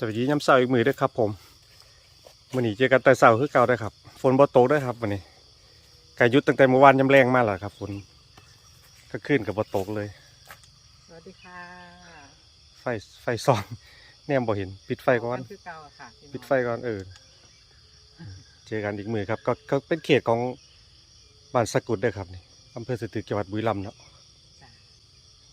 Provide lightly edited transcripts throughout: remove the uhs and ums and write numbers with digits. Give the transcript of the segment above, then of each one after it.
สวัสดีย้ำเช้าอีกมือด้วยครับผมวันนี้เจอกันแต่เช้าคือเก่าได้ครับฝนบ่ตกได้ครับวันนี้กายุดตั้งแต่เมื่อวานย้ำแรงมากแล้วครับฝนก็ขึ้นกับบ่ตกเลยสวัสดีค่ะไฟส่องแนมบ่เห็นปิดไฟก่อนคือเก่าค่ะปิดไฟก่อนเจอกันอีกมือครับก็เป็นเขตของบ้านสะกุดด้วยครับนี่อำเภอสตึกจังหวัดบุรีรัมย์เนาะ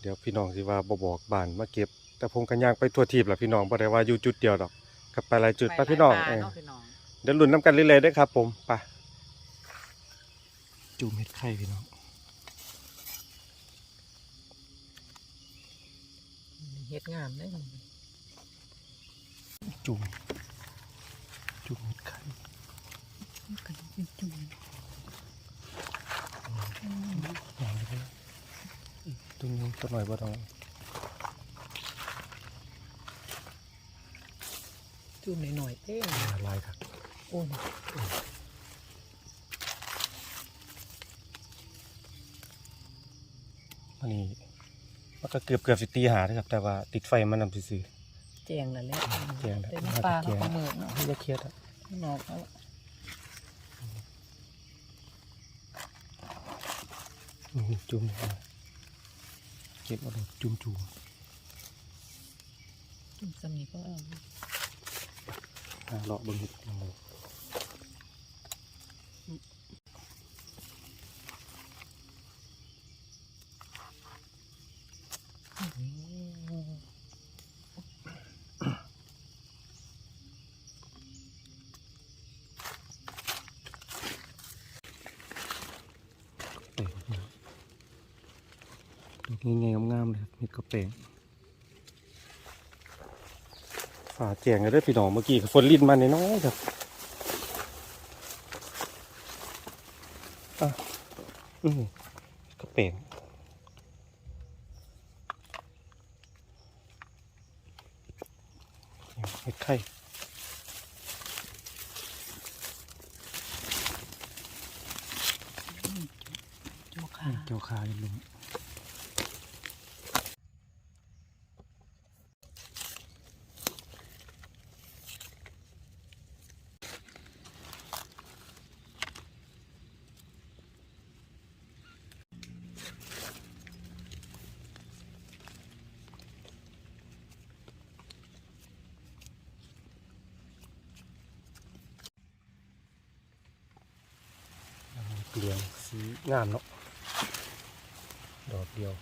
เดี๋ยวพี่น้องสิว่าบ่บอกบ้านมาเก็บแต่ผมกันย่างไปทั่วทีบแหละพี่น้องบ่ได้ว่าอยู่จุดเดียวดอกกับไปหลายจุดไปพี่น้องเดี๋ยวลุ้นน้ำกันเรื่อยๆได้ครับผมไปจูเม็ดไข่พี่น้องเฮ็ดงามได้จูเม็ดไข่ตัวนี้ตัวหน่อยบ่ต้องจุ่มหน่อยๆเต้ลายครับโอ้ยอันนี้มันก็เกือบสิตีหาครับแต่ว่าติดไฟมันนำซื่อแจงแล้วแหละแจงแล้วเป็นปลาเขาเมือกเนาะอย่าเครียดอ่ะนอกแล้วจุ่มเก็บเอาจุ่มจุ่มสมีก็เอาเลาะเบิ่งนิดนึงนี่ไงงามๆเลยมีกระเป๋งฝาแจงเลยด้วยพี่น้องเมื่อกี้ฝนลิ้นมาน้อยครับกระเป๋งเห็ดไข่เจ้าขาอย่างนี้เหลืองสีงามเนาะดอกเดียว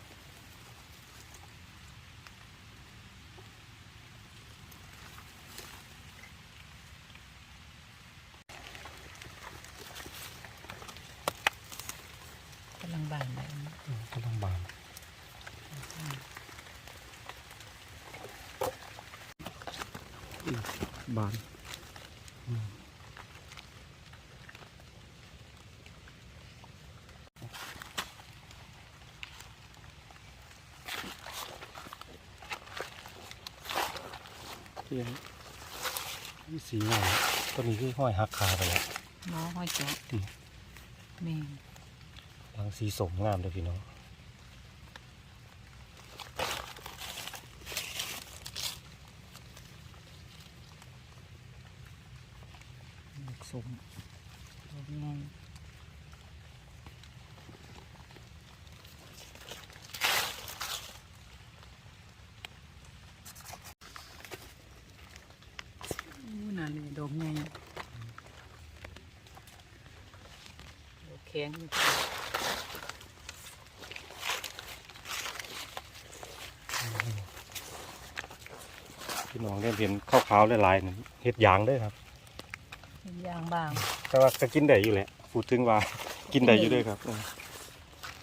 กำลังบานเลยกำลังบานบานที่สีงามตัวนี้ที่ห้อยหักขาไปแล้วน้องห้อยเจาะแม่หลังสีสมงามเลยพี่น้องสมงามนั่นเลยดอกไงแข็งพี่น้องได้เห็นขาวๆลายๆนั่นเห็ดยางด้วยครับเห็ดยางบางแต่ว่าก็กินได้อยู่แหละพูดถึงว่ากินได้อยู่ด้วยครับ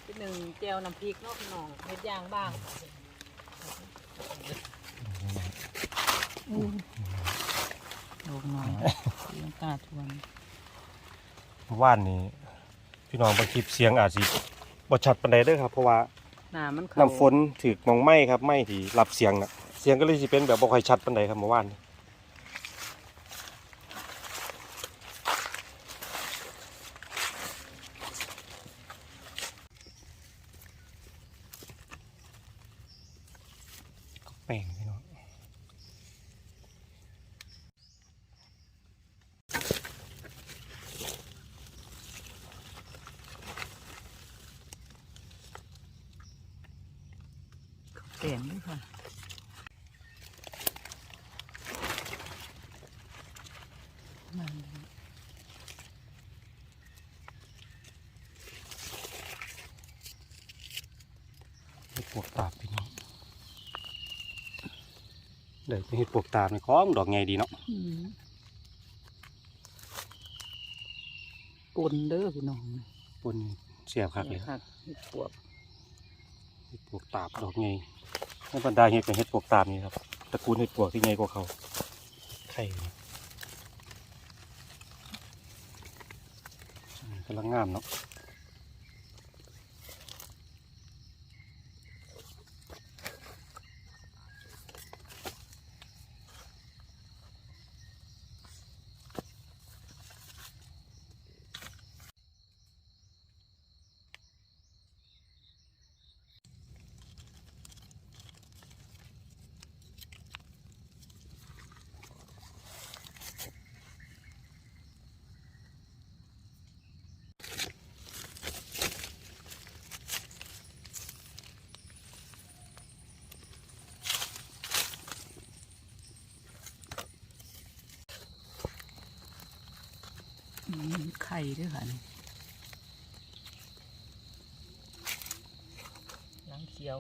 ที่หนึ่งเจียวน้ำพริกนอกหนองเห็ดยางบางดอกน้อยยังกาทวนว่านนี้พี่น้องบางคลิปเสียงอาจจะบ่ชัดปานใดเด้อครับเพราะว่าน้ำฝนถึกมองไม้ครับไม้ที่รับเสียงน่ะเสียงก็เลยสิเป็นแบบบ่ค่อยชัดปานใดครับเมื่อวานก็แป้งพี่น้อง งด้วยค่ะมัน เห็ดปวกตาบพี่น้องเดี๋ยวเห็ดปวกตาบนี่ของดอกไงดีเนาะ ปนเด้อพี่น้อง ปนเสียบครับเลย หักเห็ดปวก เห็ดปวกตาบดอกไงในบรรดาเห็ดเป็นเห็ดปวกตาบนี่ครับตระกูลเห็ดปวกที่ไงกว่าเขาไข่กำลังงามเนาะไข่ด้วยค่ะนี่ล้างเขียว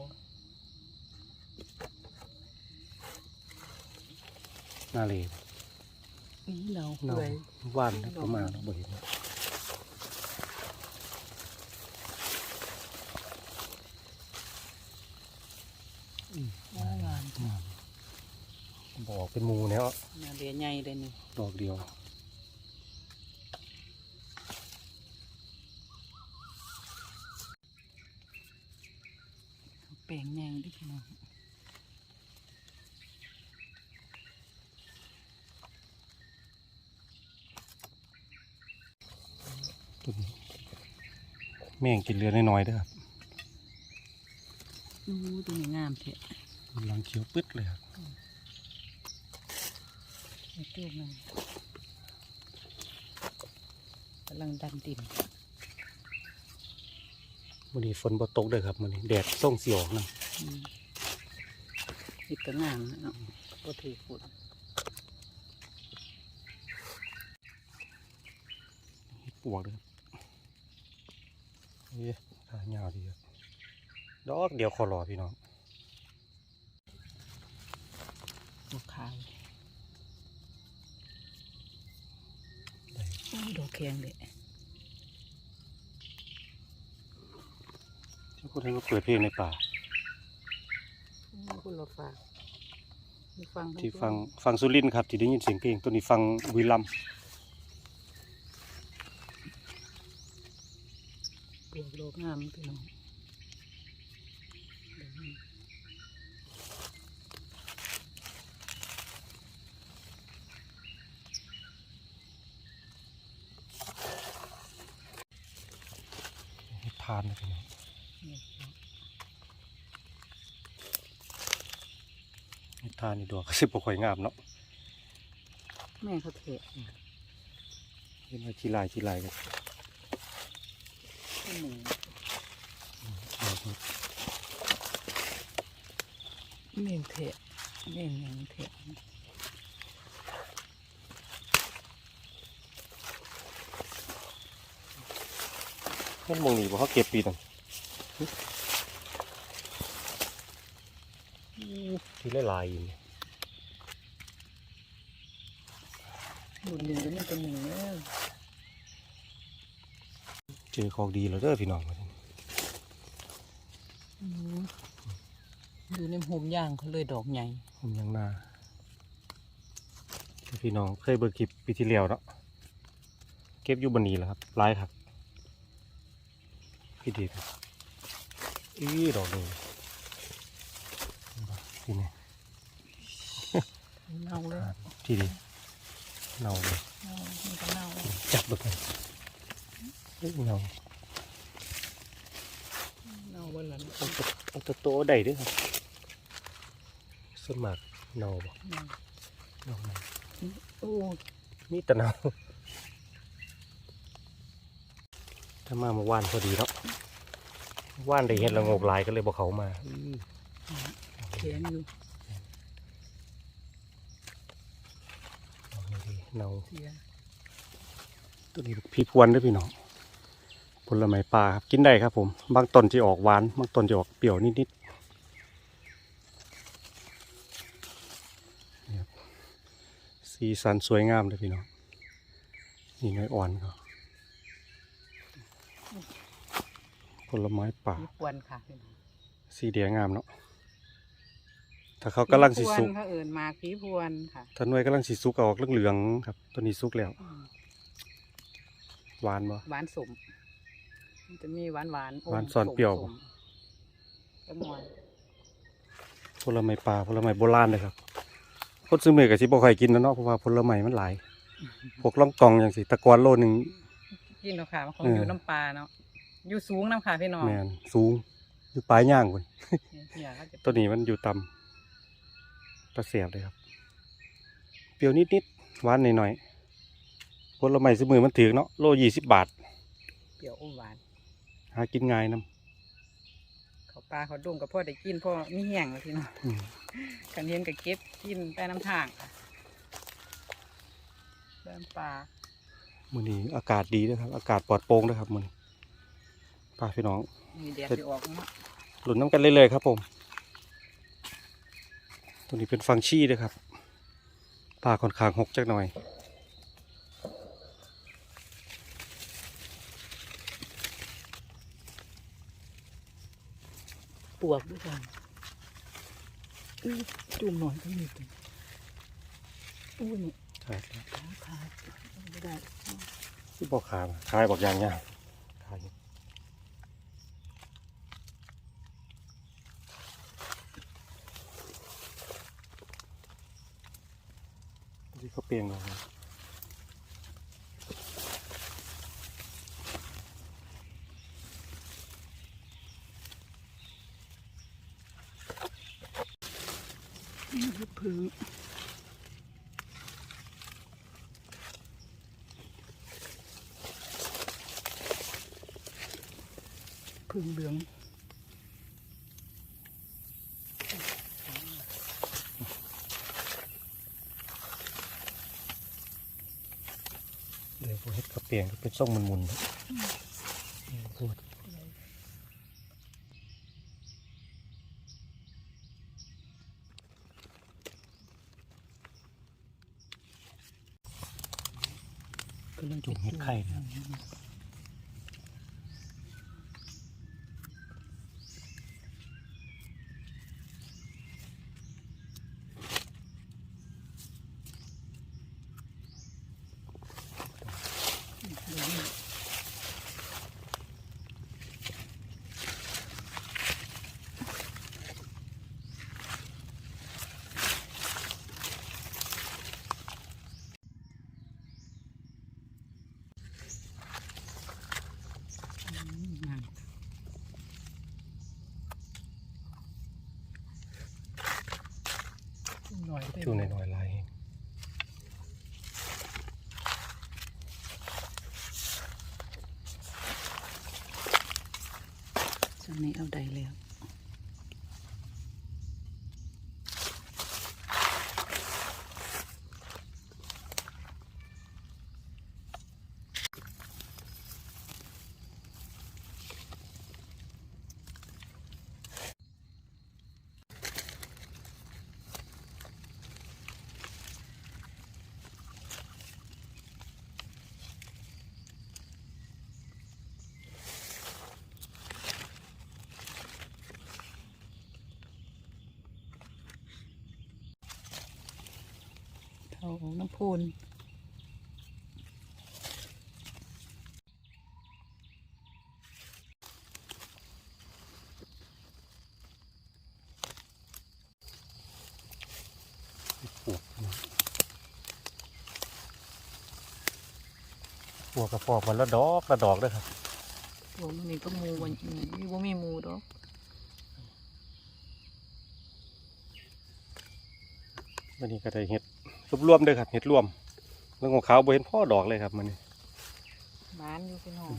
น่าเลย นี่เรา เนา เปื่อย ว่านนะประมาณเนาะบ่เห็นเนาะบอกเป็นหมูแล้ว งานเรียนใหญ่เลยนี่ ดอกเดียว แปลงแยงด้วยพี่น้อง ต้นแม่งกินเรือน้อยๆเด้อครับ ตัวนี้งามเถอะ กำลังเขียวปึ๊ดเลยครับ ไอ้ตัวนึงกำลังดันดิน วันนี้ฝนบ่ตกเด้อครับวันนี้แดดส่งเสียวนะ ติดกระงางเนาะก็ถือฝุ่น ปวกเลยนี่หายาวดีครับดอกเดียวคอรอพี่น้อง ดอกขาวดอกแข็งเลย ที่พูดให้ว่าเปิดเพลงในป่า คุณเราฟังฟัง ที่ฟังสุรินทร์ครับที่ได้ยินเสียงเพลงตัวนี้ฟังบุรีรัมย์ เปลือกโลกงามพี่น้องทานนะพี่น้องทานนี่ดอกก็สิบกว่าข่อยงามเนาะ แม่เขาเทะ เห็นว่าชีลายกัน หนึ่งเม่งเทะเม่งยังเทะ เห็นมองนี่บ่เขาเก็บปีนั่นที่ลายๆอยู่นี่ บุญเดือนก็มันเป็นหนึ่งแล้ว เจอของดีแล้วเด้อพี่น้อง อยู่ในห่มย่างเขาเลยดอกใหญ่ ผมยังนาพี่น้องเคยเบิกคลิปปีที่แล้วเนาะเก็บอยู่บนนี้แหละครับลายครับพี่ดีครับดอกเลยที่นี่ เน่าเลย ที่ดีเน่าเลย เน่ามันก็เน่า จับแบบนี้เน่า เน่าวันละ เอาโตได้ด้วยครับส่วนมากเน่าบ่เน่า โอ้ มีแต่เน่าถ้ามาเมื่อวานพอดีเนาะว่านได้เห็นละงกลายก็เลยบอกเขามา แข็งอยู่ เนา เสีย ตัวนี้พี่พวนด้วยพี่น้องผลไม้ป่าครับกินได้ครับผมบางต้นจะออกหวานบางต้นจะออกเปรี้ยวนิดๆนี่ครับสีสันสวยงามเลยพี่น้องนี่น้อยอ่อนก็ผลไม้ป่า ผีพวนค่ะพี่น้อง สีแดงงามเนาะถ้าเขากำลังสีสุก ผีพวนเขาเอิ่นมาผีพวนค่ะ ถ้าหน่วยกำลังสีสุกออกเหลืองๆครับตัวนี้สุกแล้วหวานบ่ หวานสมมันจะมีหวานอม หวานซ่อนเปรี้ยว สมกระมวล ผลไม้ป่าผลไม้โบราณเลยครับคนซื้อเมย์กับสิบ่ค่อยกินนะเนาะเพราะว่าผลไม้มันหลายพวกล่องกองอย่างสิตะกอนโลนึง กินเนาะค่ะมันคง เออ อ อ ยู่น้ำปลาเนาะอยู่สูงน้ำค่ะพี่น้อง แมนสูงอยู่ปลายย่างคน เนี่ยเขาจะ ตัวนี้มันอยู่ต่ำตะเสียบเลยครับเปรี้ยวนิดๆหวานหน่อยๆผลไม้ซื้อมือมันถือเนาะโล20 บาท เปรี้ยวอมหวาน หากินง่ายนํ เขาปลาเขาดุ่มกับพ่อได้กินพ่อมีแห้งเลยพี่น้อง อืม กันเห็นกับเก็บกินใต้น้ำทางค่ะเดินปลา มื้อนี้อากาศดีด้วยครับอากาศปลอดโปร่งด้วยครับมื้อนี้ป้าพี่น้อง มีแดดที่ออกเนาะ หลุนน้ำกันเลยๆครับผมตัวนี้เป็นฟังชี่ด้วยครับป่าค่อนข้างหกจักหน่อยปวกด้วยกันจุ่มหน่อยก็มีตัวอุ้ยนี่ ใช่ ขาไม่ได้ ที่บอกขาขายบอกยางยางขายที่เขาเปลียงเรา นี่คือพึ่งเหลือง เดี๋ยวพวกเห็ดเขาเปลียงเป็นส่งมุนๆนะพูดจุ่มเห็ดไข่นะหน่อย จุ่มหน่อยๆลาย ช่วงนี้เอาได้แล้วเท่าน้ำพูน ปวกกระปอกมันละดอกด้วยครับ โอ้มันนี่ก็มูวันนี่ว่ามีมูดอก วันนี้ก็ได้เห็ดรวมๆด้วยครับเห็ดรวมเรื่องของเขาบ่เห็นพ่อดอกเลยครับมันนี่ บ้านอยู่พี่น้อง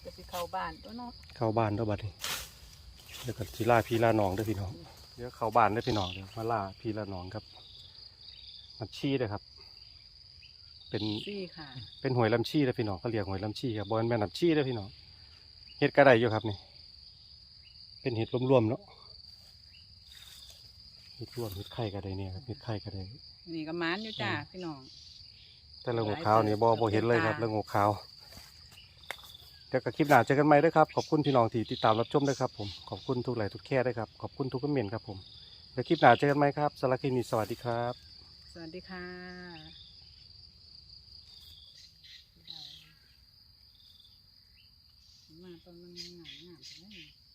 จะไป เข้าบ้านตัวเนาะ เข้าบ้านแล้วบัดนี้เดี๋ยวก็สิลาพี่ลาน้องเด้อพี่น้องเดี๋ยวเข้าบ้านเด้อพี่น้องเดี๋ยวมาลาพี่ลาน้องครับมันชี้เด้อครับ เป็น ซี่ค่ะ เป็นหวยลำชี้เด้อพี่น้องเขาเรียกหวยลำชี้ครับบอลแม่นลำชี้เด้อพี่น้องเฮ็ดกระไดอยู่ครับนี่เป็นเห็ดรวมๆเนาะเห็ดรวมเห็ดไข่กระไดเนี่ยครับเห็ดไข่กระได นี่ก็หมานอยู่จ้าพี่น้อง แต่เรื่องหัวขาวนี่บ่เห็นเลยครับเรื่องหัวขาวเดี๋ยวกับคลิปหน้าเจอกันใหม่ด้วยครับขอบคุณพี่น้องที่ติดตามรับชมด้วยครับผมขอบคุณทุกไลค์ทุกแค่ด้วยครับขอบคุณทุกคอมเมนต์ครับผมเดี๋ยวคลิปหน้าเจอกันใหม่ครับสำหรับคลิปนี้สวัสดีครับ สวัสดีค่ะมาตอนมันงามๆ